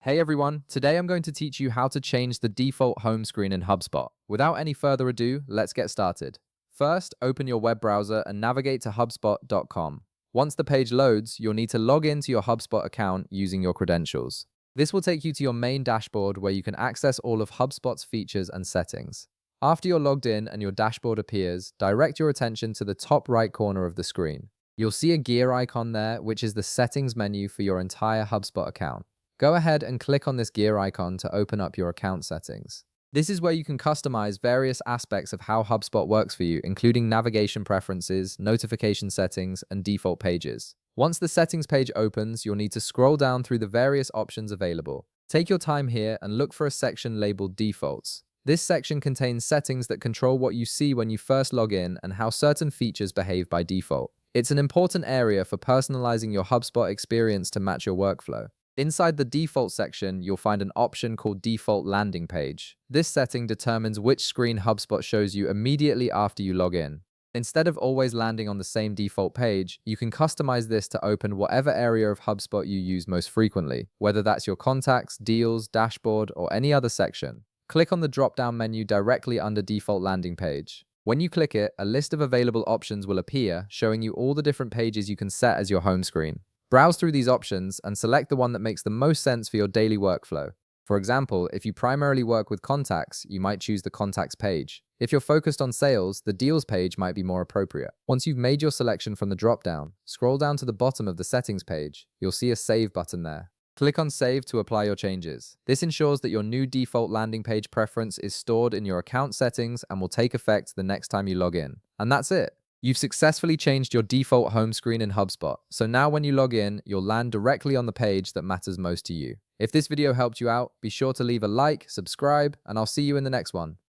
Hey everyone, today I'm going to teach you how to change the default home screen in HubSpot. Without any further ado, let's get started. First, open your web browser and navigate to HubSpot.com. Once the page loads, you'll need to log into your HubSpot account using your credentials. This will take you to your main dashboard where you can access all of HubSpot's features and settings. After you're logged in and your dashboard appears, direct your attention to the top right corner of the screen. You'll see a gear icon there, which is the settings menu for your entire HubSpot account. Go ahead and click on this gear icon to open up your account settings. This is where you can customize various aspects of how HubSpot works for you, including navigation preferences, notification settings, and default pages. Once the settings page opens, you'll need to scroll down through the various options available. Take your time here and look for a section labeled Defaults. This section contains settings that control what you see when you first log in and how certain features behave by default. It's an important area for personalizing your HubSpot experience to match your workflow. Inside the default section, you'll find an option called Default Landing Page. This setting determines which screen HubSpot shows you immediately after you log in. Instead of always landing on the same default page, you can customize this to open whatever area of HubSpot you use most frequently, whether that's your contacts, deals, dashboard, or any other section. Click on the drop-down menu directly under Default Landing Page. When you click it, a list of available options will appear, showing you all the different pages you can set as your home screen. Browse through these options and select the one that makes the most sense for your daily workflow. For example, if you primarily work with contacts, you might choose the contacts page. If you're focused on sales, the deals page might be more appropriate. Once you've made your selection from the drop-down, scroll down to the bottom of the settings page. You'll see a Save button there. Click on Save to apply your changes. This ensures that your new default landing page preference is stored in your account settings and will take effect the next time you log in. And that's it. You've successfully changed your default home screen in HubSpot, so now when you log in, you'll land directly on the page that matters most to you. If this video helped you out, be sure to leave a like, subscribe, and I'll see you in the next one.